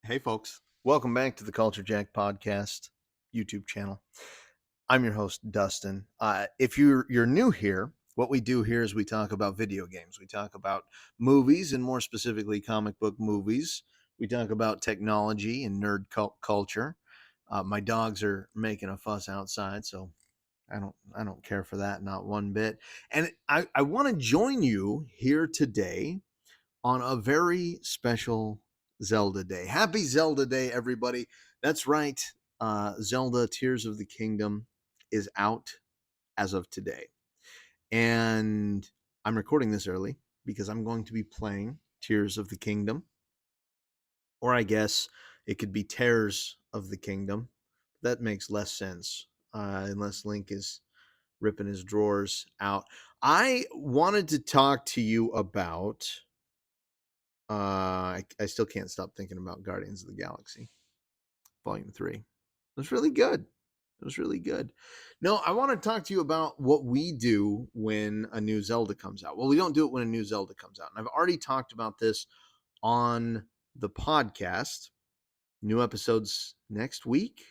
Hey, folks. Welcome back to the Culture Jack Podcast YouTube channel. I'm your host, Dustin. If you're new here, what we do here is we talk about video games. We talk about movies, and more specifically, comic book movies. We talk about technology and nerd culture. My dogs are making a fuss outside, so I don't care for that, not one bit. And I want to join you here today on a very special Zelda Day. Happy Zelda Day, everybody. That's right. Zelda Tears of the Kingdom is out as of today. And I'm recording this early because I'm going to be playing Tears of the Kingdom. Or I guess it could be Tears of the Kingdom. That makes less sense unless Link is ripping his drawers out. I wanted to talk to you about I still can't stop thinking about Guardians of the Galaxy Volume 3. It was really good. It was really good. No, I want to talk to you about what we do when a new Zelda comes out. Well, we don't do it when a new Zelda comes out. And I've already talked about this on the podcast. New episodes next week.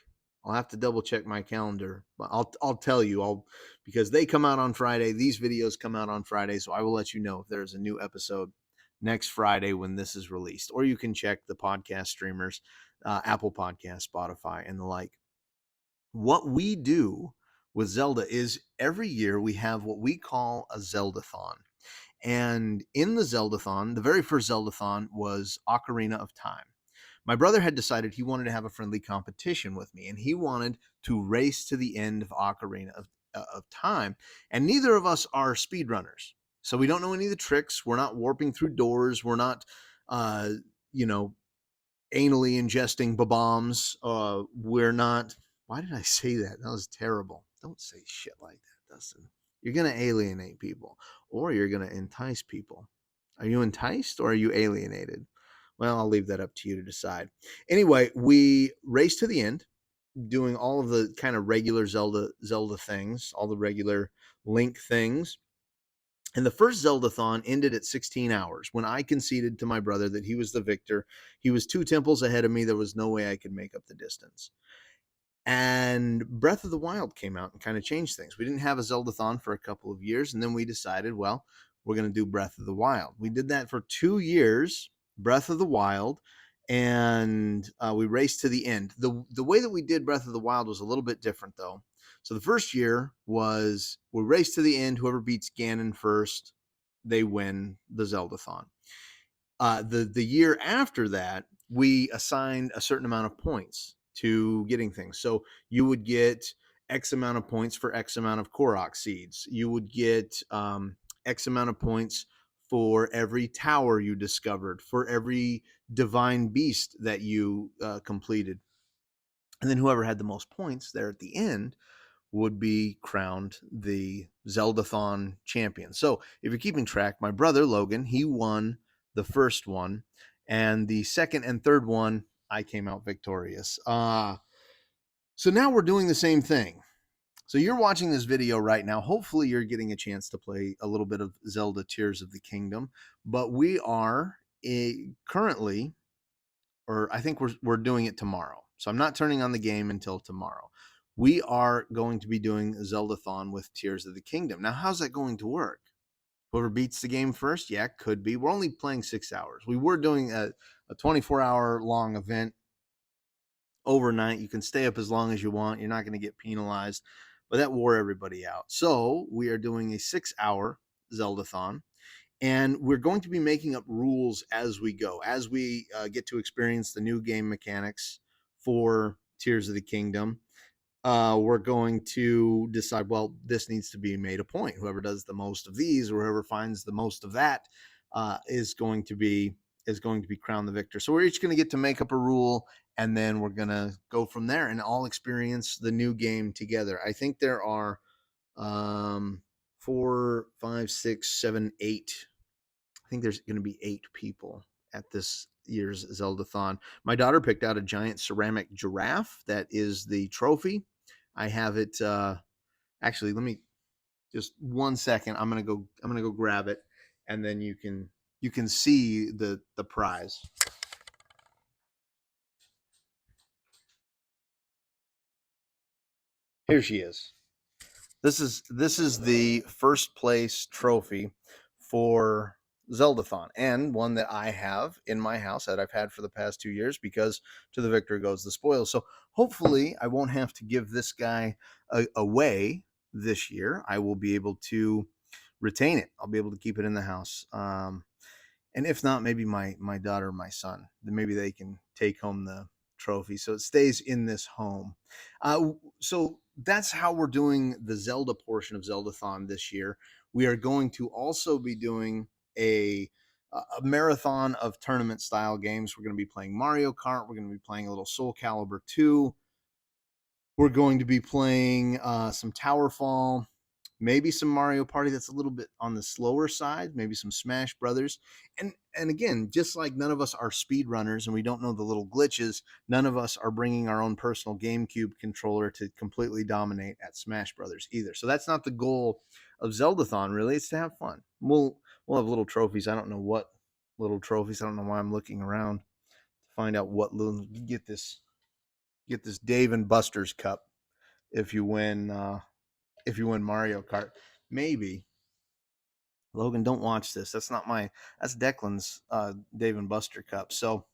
I'll have to double check my calendar, but I'll tell you. I'll because they come out on Friday. These videos come out on Friday, so I will let you know if there's a new episode next Friday when this is released. Or you can check the podcast streamers, Apple Podcast, Spotify, and the like. What we do with Zelda is every year we have what we call a Zeldathon. And in the Zeldathon, the very first Zeldathon was Ocarina of Time. My brother had decided he wanted to have a friendly competition with me, and he wanted to race to the end of Ocarina of Time. And neither of us are speedrunners. So we don't know any of the tricks. We're not warping through doors. We're not, uh, you know, anally ingesting bombs. We're not. Why did I say that? That was terrible. Don't say shit like that, Dustin. You're going to alienate people or you're going to entice people. Are you enticed or are you alienated? Well, I'll leave that up to you to decide. Anyway, we race to the end, doing all of the kind of regular Zelda things, all the regular Link things. And the first Zeldathon ended at 16 hours when I conceded to my brother that he was the victor. He was 2 temples ahead of me. There was no way I could make up the distance. And Breath of the Wild came out and kind of changed things. We didn't have a Zeldathon for a couple of years, and then we decided, well, we're going to do Breath of the Wild. We did that for 2 years, Breath of the Wild, and we raced to the end. The way that we did Breath of the Wild was a little bit different, though. So the first year was we raced to the end. Whoever beats Ganon first, they win the Zeldathon. The year after that, we assigned a certain amount of points to getting things. So you would get X amount of points for X amount of Korok seeds. You would get X amount of points for every tower you discovered, for every divine beast that you completed. And then whoever had the most points there at the end would be crowned the Zeldathon champion. So if you're keeping track, my brother Logan, he won the first one, and the second and third one, I came out victorious. So now we're doing the same thing. So you're watching this video right now. Hopefully you're getting a chance to play a little bit of Zelda Tears of the Kingdom, but we are currently, or I think we're doing it tomorrow. So I'm not turning on the game until tomorrow. We are going to be doing Zeldathon with Tears of the Kingdom. Now, how's that going to work? Whoever beats the game first? Yeah, could be. We're only playing 6 hours. We were doing a 24-hour long event overnight. You can stay up as long as you want. You're not going to get penalized, but that wore everybody out. So we are doing a 6-hour Zeldathon. And we're going to be making up rules as we go, as we get to experience the new game mechanics for Tears of the Kingdom. We're going to decide, well, this needs to be made a point. Whoever does the most of these, or whoever finds the most of that, is going to be crowned the victor. So we're each going to get to make up a rule, and then we're going to go from there and all experience the new game together. I think there are 4, 5, 6, 7, 8. I think there's going to be 8 people at this year's Zeldathon. My daughter picked out a giant ceramic giraffe that is the trophy. I have it. Actually, let me just 1 second. I'm gonna go grab it, and then you can see the prize. Here she is. This is the first place trophy for Zeldathon, and one that I have in my house that I've had for the past 2 years, because to the victor goes the spoils. So hopefully I won't have to give this guy away this year. I will be able to retain it. I'll be able to keep it in the house. And if not, maybe my daughter or my son, then maybe they can take home the trophy, so it stays in this home. So that's how we're doing the Zelda portion of Zeldathon this year. We are going to also be doing a marathon of tournament style games. We're going to be playing Mario Kart. We're going to be playing a little Soul Calibur 2. We're going to be playing some Towerfall, maybe some Mario Party that's a little bit on the slower side, maybe some Smash Brothers. And again, just like none of us are speedrunners and we don't know the little glitches, none of us are bringing our own personal GameCube controller to completely dominate at Smash Brothers either. So that's not the goal of Zeldathon, really. It's to have fun. We'll have little trophies. I don't know what little trophies. I don't know why I'm looking around to find out what little. Get this Dave and Buster's cup if you win Mario Kart. Maybe. Logan, don't watch this. That's Declan's Dave and Buster cup. So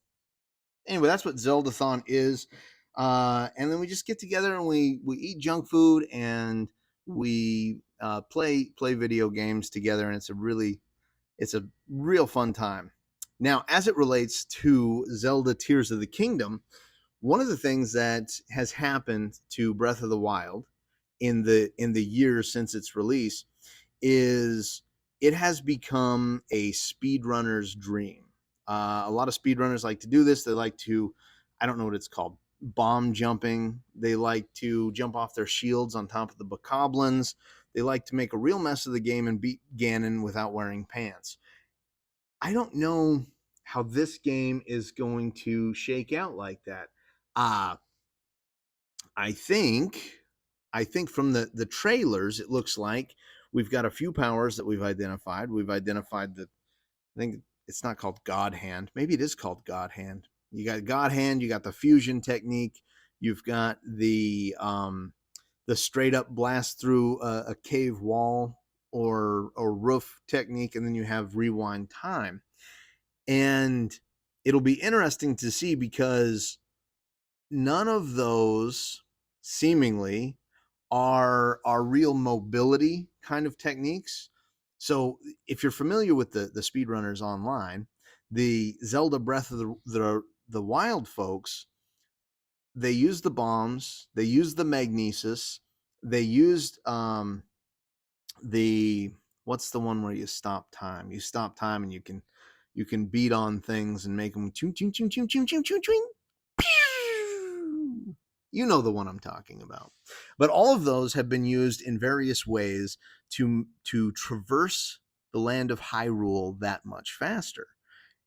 anyway, that's what Zeldathon is. And then we just get together and we eat junk food and we play video games together, and it's a real fun time. Now, as it relates to Zelda Tears of the Kingdom, one of the things that has happened to Breath of the Wild in the years since its release is it has become a speedrunner's dream. A lot of speedrunners like to do this. They like to, I don't know what it's called, bomb jumping. They like to jump off their shields on top of the bokoblins. They like to make a real mess of the game and beat Ganon without wearing pants. I don't know how this game is going to shake out like that. Uh, I think I think from the trailers, it looks like we've got a few powers that we've identified. We've identified I think it's not called God Hand. Maybe it is called God Hand. You got God Hand. You got the fusion technique. You've got the straight up blast through a cave wall or roof technique, and then you have rewind time. And it'll be interesting to see, because none of those seemingly are real mobility kind of techniques. So if you're familiar with the speedrunners online, the Zelda Breath of the Wild folks, they used the bombs, they used the magnesis, they used the what's the one where you stop time? You stop time and you can beat on things and make them ching ching ching ching ching ching ching ching. You know the one I'm talking about. But all of those have been used in various ways to traverse the land of Hyrule that much faster.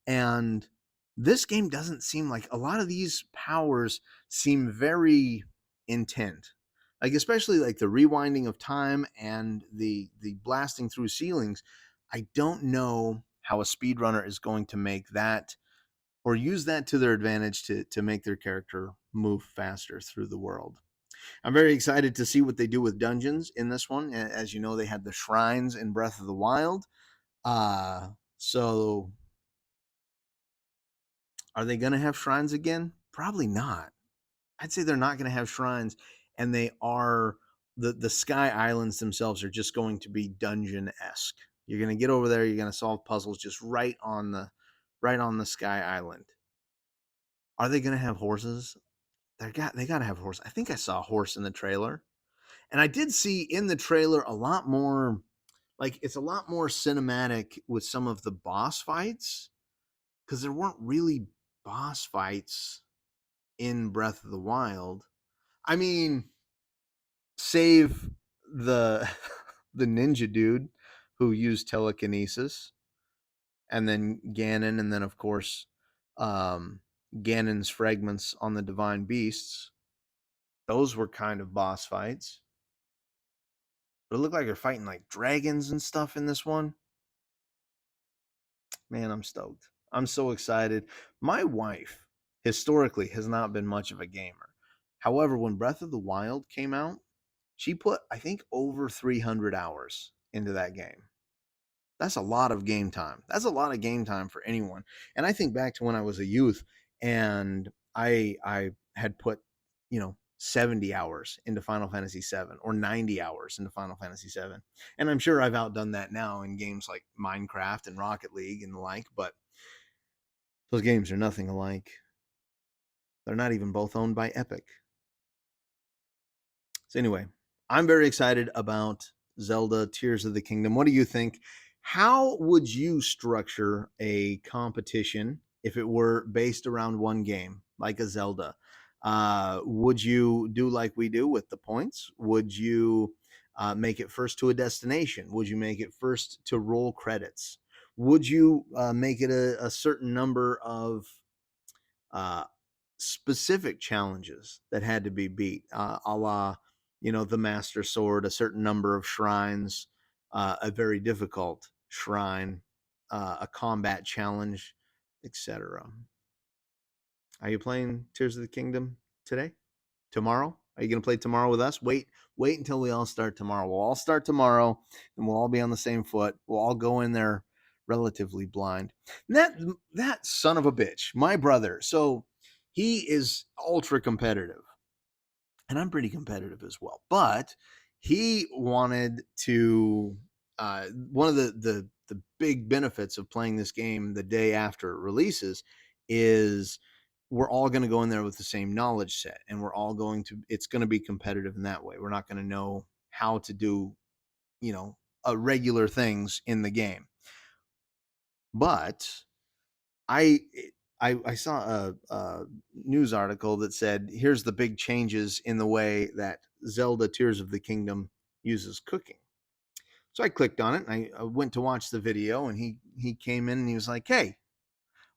And this game doesn't seem like, a lot of these powers seem very intent. Like, especially like the rewinding of time and the blasting through ceilings. I don't know how a speedrunner is going to make that or use that to their advantage to make their character move faster through the world. I'm very excited to see what they do with dungeons in this one. As you know, they had the shrines in Breath of the Wild. So are they going to have shrines again? Probably not. I'd say they're not going to have shrines, and they are the Sky Islands themselves are just going to be dungeon-esque. You're going to get over there, you're going to solve puzzles just right on the Sky Island. Are they going to have horses? They got to have horse. I think I saw a horse in the trailer. And I did see in the trailer a lot more, like, it's a lot more cinematic with some of the boss fights, because there weren't really boss fights in Breath of the Wild. I mean, save the the ninja dude who used telekinesis, and then Ganon, and then of course um Ganon's fragments on the divine beasts. Those were kind of boss fights. But it looked like they're fighting like dragons and stuff in this one. Man, I'm stoked. I'm so excited. My wife historically has not been much of a gamer. However, when Breath of the Wild came out, She put, I think, over 300 hours into that game. That's a lot of game time. That's a lot of game time for anyone. And I think back to when I was a youth and I had put, 70 hours into Final Fantasy 7 or 90 hours into Final Fantasy 7. And I'm sure I've outdone that now in games like Minecraft and Rocket League and the like, but those games are nothing alike. They're not even both owned by Epic. So anyway, I'm very excited about Zelda Tears of the Kingdom. What do you think? How would you structure a competition if it were based around one game, like a Zelda? Would you do like we do with the points? Would you make it first to a destination? Would you make it first to roll credits? Would you make it a certain number of uh, specific challenges that had to be beat, a la, the Master Sword, a certain number of shrines, a very difficult shrine, a combat challenge, etc. Are you playing Tears of the Kingdom today? Tomorrow? Are you going to play tomorrow with us? Wait until we all start tomorrow. We'll all start tomorrow, and we'll all be on the same foot. We'll all go in there relatively blind. And that son of a bitch, my brother. So he is ultra competitive, and I'm pretty competitive as well. But he wanted to. One of the big benefits of playing this game the day after it releases is we're all going to go in there with the same knowledge set, and it's going to be competitive in that way. We're not going to know how to do, regular things in the game. But I I saw a news article that said, here's the big changes in the way that Zelda Tears of the Kingdom uses cooking. So I clicked on it and I went to watch the video, and he came in and he was like, "Hey,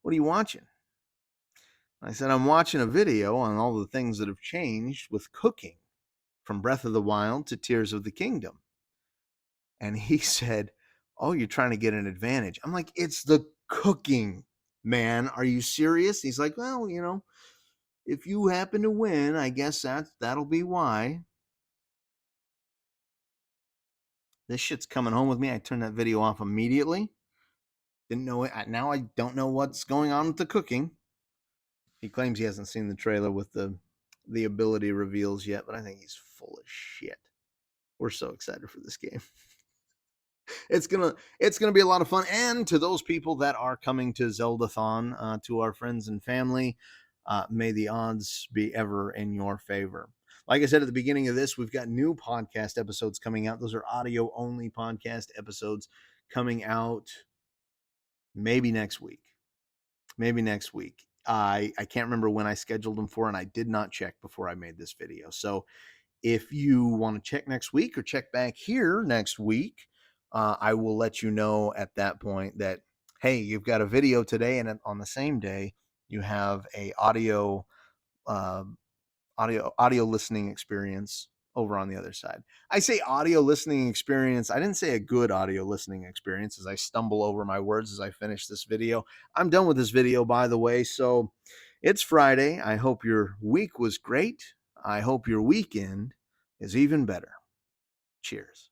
what are you watching?" I said, "I'm watching a video on all the things that have changed with cooking from Breath of the Wild to Tears of the Kingdom." And he said, "Oh, you're trying to get an advantage." I'm like, "It's the cooking, man. Are you serious?" He's like, "Well, if you happen to win, I guess that'll be why." This shit's coming home with me. I turned that video off immediately. Didn't know it. Now I don't know what's going on with the cooking. He claims he hasn't seen the trailer with the ability reveals yet, but I think he's full of shit. We're so excited for this game. It's gonna be a lot of fun. And to those people that are coming to Zeldathon, to our friends and family, may the odds be ever in your favor. Like I said at the beginning of this, we've got new podcast episodes coming out. Those are audio only podcast episodes coming out maybe next week. Maybe next week. I can't remember when I scheduled them for, and I did not check before I made this video. So if you want to check next week or check back here next week, I will let you know at that point that, hey, you've got a video today, and on the same day you have a uh, audio listening experience over on the other side. I say audio listening experience. I didn't say a good audio listening experience, as I stumble over my words as I finish this video. I'm done with this video, by the way. So it's Friday. I hope your week was great. I hope your weekend is even better. Cheers.